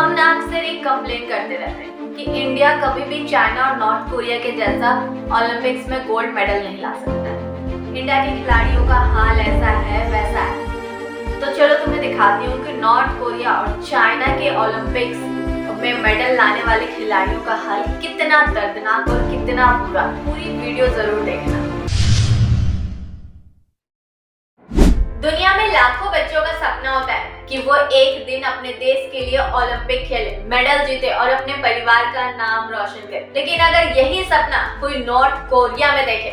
हम ना अक्सर एक कंप्लेन करते रहते हैं कि इंडिया कभी भी चाइना और नॉर्थ कोरिया के जैसा ओलंपिक्स में गोल्ड मेडल नहीं ला सकता। इंडिया के खिलाड़ियों का हाल ऐसा है वैसा है। तो चलो तुम्हें दिखाती हूँ कि नॉर्थ कोरिया और चाइना के ओलंपिक्स में मेडल लाने वाले खिलाड़ियों का हाल कितना दर्दनाक और कितना बुरा। पूरी वीडियो जरूर देखना। दुनिया में लाखों बच्चों का सपना होता है कि वो एक दिन अपने देश के लिए ओलंपिक खेले, मेडल जीते और अपने परिवार का नाम रोशन करे। लेकिन अगर यही सपना कोई नॉर्थ कोरिया में देखे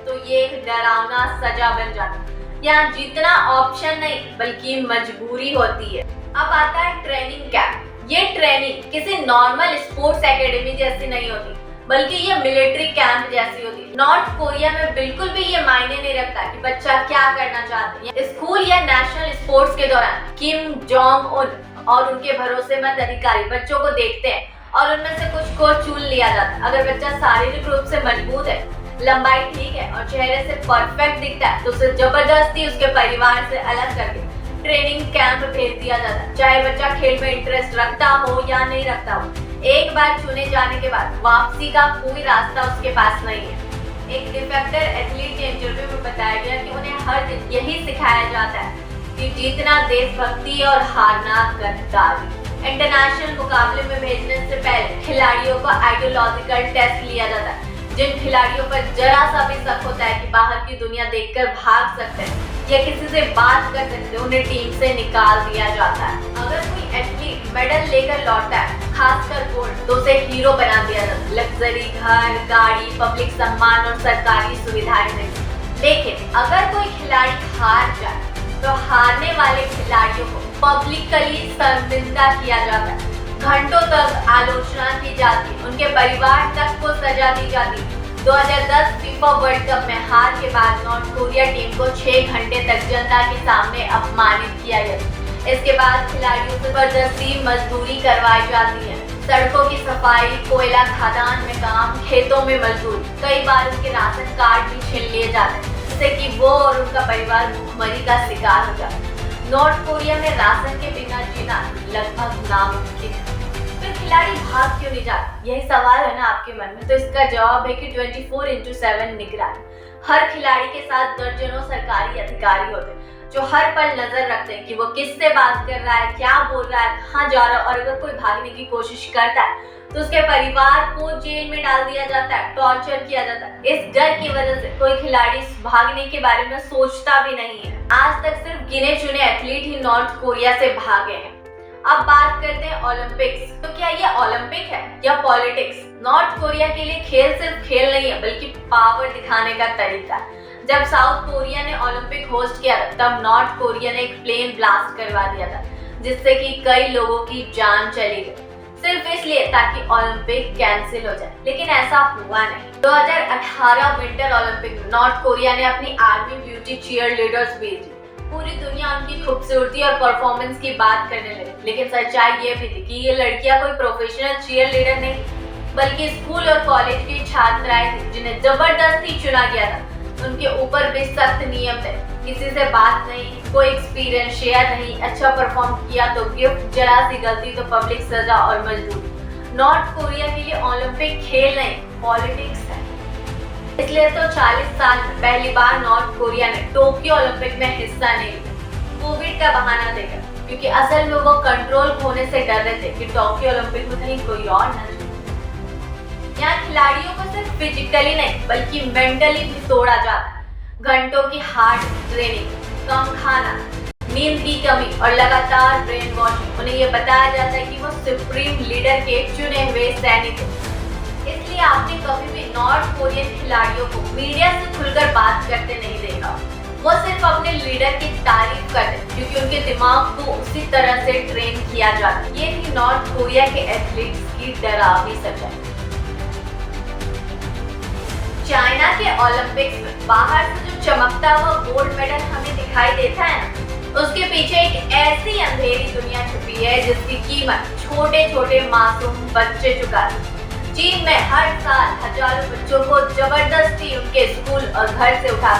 तो ये एक डरावना सजा बन जाता है। यहाँ जीतना ऑप्शन नहीं बल्कि मजबूरी होती है। अब आता है ट्रेनिंग कैंप। ये ट्रेनिंग किसी नॉर्मल स्पोर्ट्स एकेडमी जैसी नहीं होती बल्कि ये मिलिट्री कैंप जैसी होती है। नॉर्थ कोरिया में बिल्कुल भी ये मायने नहीं रखता कि बच्चा क्या करना चाहता है। स्कूल या नेशनल स्पोर्ट्स के दौरान किम जोंग उन और उनके भरोसेमंद अधिकारी बच्चों को देखते हैं और उनमें से कुछ को चुन लिया जाता है। अगर बच्चा शारीरिक रूप से मजबूत है, लंबाई ठीक है और चेहरे से परफेक्ट दिखता है तो उसे जबरदस्ती उसके परिवार से अलग करके ट्रेनिंग कैंप भेज दिया जाता है। चाहे बच्चा खेल में इंटरेस्ट रखता हो या नहीं रखता हो, एक बार चुने जाने के बाद वापसी का कोई रास्ता उसके पास नहीं है। एक डिफेक्टर एथलीट के इंटरव्यू में बताया गया कि उन्हें हर दिन यही सिखाया जाता है कि जीतना देशभक्ति और हारना गद्दारी। इंटरनेशनल मुकाबले में भेजने से पहले खिलाड़ियों का आइडियोलॉजिकल टेस्ट लिया जाता है। जिन खिलाड़ियों पर जरा सा भी शक होता है कि बाहर की दुनिया देखकर भाग सकते हैं या किसी से बात कर सकते हैं, उन्हें टीम से निकाल दिया जाता है। अगर कोई एथलीट मेडल लेकर लौटता है, खासकर गोल्ड, तो उसे हीरो बना दिया जाता है। लग्जरी घर, गाड़ी, पब्लिक सम्मान और सरकारी सुविधाएं नहीं। लेकिन अगर कोई खिलाड़ी हार जाए तो हारने वाले खिलाड़ियों को पब्लिकली शर्मिंदा किया जाता है। घंटों तक आलोचना की जाती, उनके परिवार तक को सजा दी जाती। 2010 फीफा वर्ल्ड कप में हार के बाद नॉर्थ कोरिया टीम को 6 घंटे तक जनता के सामने अपमानित किया गया। इसके बाद खिलाड़ियों से जबरदस्ती मजदूरी करवाई जाती है। सड़कों की सफाई, कोयला खदान में काम, खेतों में मजदूरी। कई बार उनके राशन कार्ड भी छीन लिए जाते हैं जिससे कि वो और उनका परिवार भूखमरी का शिकार हो जाता है। नॉर्थ कोरिया में राशन के बिना जीना लगभग नामुमकिन है। फिर खिलाड़ी भाग क्यों नहीं जाते? यही सवाल है ना आपके मन में। तो इसका जवाब है कि 24/7 निगरानी। हर खिलाड़ी के साथ दर्जनों सरकारी अधिकारी होते हैं जो हर पल नजर रखते हैं कि वो किससे बात कर रहा है, क्या बोल रहा है, कहाँ जा रहा है। और अगर कोई भागने की कोशिश करता है तो उसके परिवार को जेल में डाल दिया जाता है, टॉर्चर किया जाता है। इस डर की वजह से कोई खिलाड़ी भागने के बारे में सोचता भी नहीं है। आज तक सिर्फ गिने चुने एथलीट ही नॉर्थ कोरिया से भागे हैं। अब बात करते हैं ओलंपिक्स। तो क्या ये ओलंपिक है या पॉलिटिक्स? नॉर्थ कोरिया के लिए खेल सिर्फ खेल नहीं है बल्कि पावर दिखाने का तरीका। जब साउथ कोरिया ने ओलंपिक होस्ट किया तब नॉर्थ कोरिया ने एक प्लेन ब्लास्ट करवा दिया था जिससे कि कई लोगों की जान चली गई, सिर्फ इसलिए ताकि ओलंपिक कैंसिल हो जाए। लेकिन ऐसा हुआ नहीं। 2018 विंटर ओलंपिक में नॉर्थ कोरिया ने अपनी आर्मी ब्यूटी चीयर लीडर्स भेजी। पूरी दुनिया उनकी खूबसूरती और परफॉर्मेंस की बात करने लगी। लेकिन सच्चाई ये भी थी कि ये लड़कियां कोई प्रोफेशनल चीयर लीडर नहीं बल्कि स्कूल और कॉलेज की छात्राएं थी जिन्हें जबरदस्ती चुना गया था। उनके ऊपर भी सख्त नियम थे। किसी से बात नहीं, कोई एक्सपीरियंस शेयर नहीं। अच्छा परफॉर्म किया तो गिफ्ट, जरा सी गलती तो पब्लिक सजा और मजदूरी। नॉर्थ कोरिया के लिए ओलंपिक खेल नहीं, पॉलिटिक्स है। इसलिए तो 40 साल में पहली बार नॉर्थ कोरिया ने टोक्यो ओलंपिक में हिस्सा नहीं लिया। कोविड का बहाना देकर, क्योंकि असल में वो कंट्रोल खोने से डर रहे थे कि टोक्यो ओलंपिक में कहीं कोई और न जीते। यहाँ खिलाड़ियों को सिर्फ फिजिकली नहीं बल्कि मेंटली भी तोड़ा जाता है। घंटों की हार्ड ट्रेनिंग, कम खाना, नींद की कमी और लगातार ब्रेन वॉशिंग। उन्हें ये बताया जाता है कि वो सुप्रीम लीडर के चुने हुए सैनिक हैं। इसलिए आपने कभी भी नॉर्थ कोरियन खिलाड़ियों को मीडिया से खुलकर बात करते नहीं देखा। वो सिर्फ अपने लीडर की तारीफ करते क्योंकि उनके दिमाग को उसी तरह से ट्रेन किया जाता। ये थी नॉर्थ कोरिया के एथलीट्स की डरावनी सच्चाई। चाइना के ओलंपिक्स में बाहर से जो चमकता हुआ गोल्ड मेडल हमें दिखाई देता है ना, उसके पीछे एक ऐसी अंधेरी दुनिया छुपी है जिसकी कीमत छोटे छोटे मासूम बच्चे चुकाते हैं। चीन में हर साल हजारों बच्चों को जबरदस्ती उनके स्कूल और घर से उठा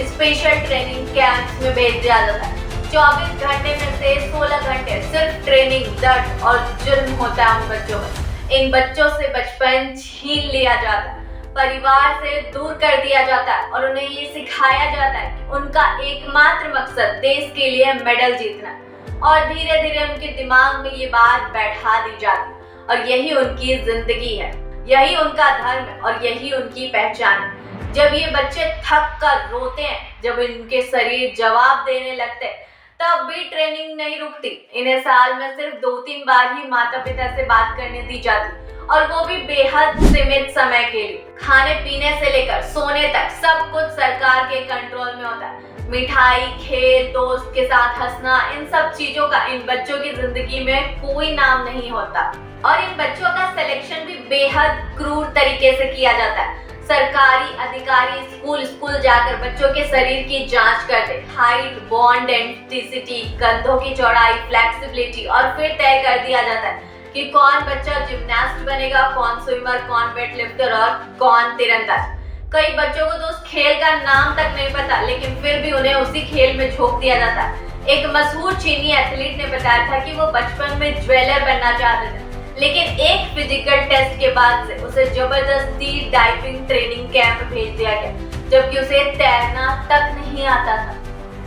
स्पेशल ट्रेनिंग कैंप्स में भेज दिया जाता है। 24 घंटे में से 16 घंटे सिर्फ ट्रेनिंग, दर्द और जुल्म होता है उन बच्चों में। इन बच्चों से बचपन छीन लिया जाता है, परिवार से दूर कर दिया जाता है और उन्हें ये सिखाया जाता है कि उनका एकमात्र मकसद देश के लिए मेडल जीतना है। और धीरे धीरे उनके दिमाग में ये बात बैठा दी जाती है और यही उनकी जिंदगी है, यही उनका धर्म है और यही उनकी पहचान है। जब ये बच्चे थक कर रोते हैं, जब इनके शरीर जवाब देने लगते हैं, तब भी ट्रेनिंग नहीं रुकती। इन्हें साल में सिर्फ 2-3 बार ही माता पिता से बात करने दी जाती और वो भी बेहद सीमित समय के लिए। खाने पीने से लेकर सोने तक सब कुछ सरकार के कंट्रोल में होता है। मिठाई, खेल, दोस्त के साथ हंसना, इन सब चीजों का इन बच्चों की जिंदगी में कोई नाम नहीं होता। और इन बच्चों का सिलेक्शन भी बेहद क्रूर तरीके से किया जाता है। सरकारी अधिकारी स्कूल स्कूल जाकर बच्चों के शरीर की जांच करते, हाइट, बोन डेंसिटी, कंधों की चौड़ाई, फ्लेक्सिबिलिटी, और फिर तय कर दिया जाता है कि कौन बच्चा जिम्नास्ट बनेगा, कौन स्विमर, कौन वेटलिफ्टर और कौन तीरंदाज। कई बच्चों को तो उस खेल का नाम तक नहीं पता, लेकिन फिर भी उन्हें उसी खेल में झोंक दिया जाता है। एक मशहूर चीनी एथलीट ने बताया था कि वो बचपन में ज्वेलर बनना चाहते थे, लेकिन एक फिजिकल टेस्ट के बाद से उसे जबरदस्ती डाइविंग ट्रेनिंग कैंप भेज दिया गया, जबकि उसे तैरना तक नहीं आता था।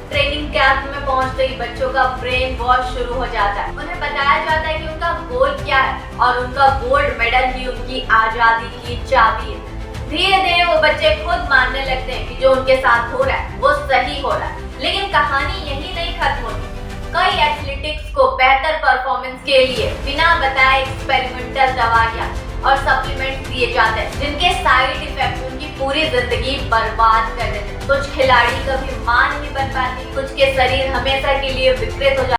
ट्रेनिंग कैंप में पहुंचते ही बच्चों का ब्रेन वॉश शुरू हो जाता है। उन्हें बताया जाता है कि उनका गोल क्या है और उनका गोल्ड मेडल ही उनकी आजादी की चाबी है। धीरे धीरे वो बच्चे खुद मानने लगते हैं कि जो उनके साथ हो रहा है वो सही हो रहा है। लेकिन कहानी यही नहीं खत्म होती। कई एथलेटिक्स को बेहतर परफॉर्मेंस के लिए बिना बताए एक्सपेरिमेंटल दवाइयां और सप्लीमेंट्स दिए जाते हैं, जिनके साइड इफेक्ट उनकी पूरी जिंदगी बर्बाद कर देते हैं। कुछ खिलाड़ी कभी मां नहीं बन पाते, कुछ के शरीर हमेशा के लिए विकृत हो जाते।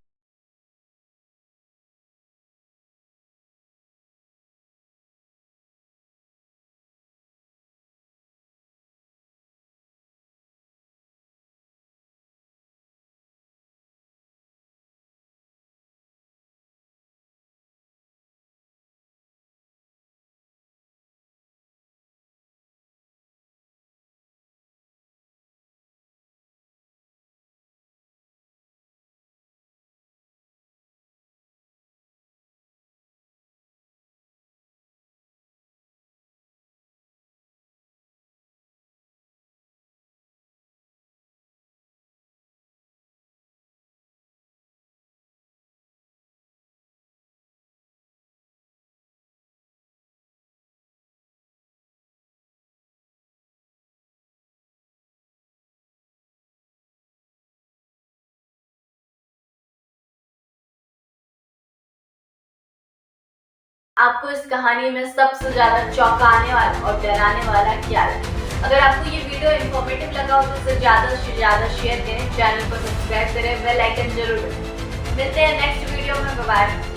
आपको इस कहानी में सबसे ज्यादा चौंकाने वाला और डराने वाला क्या लगा? अगर आपको ये वीडियो इन्फॉर्मेटिव लगा हो तो इसे ज्यादा से ज्यादा शेयर करें, चैनल को सब्सक्राइब करें, बेल आइकन जरूर दबाएं। मिलते हैं नेक्स्ट वीडियो में, बाय बाय।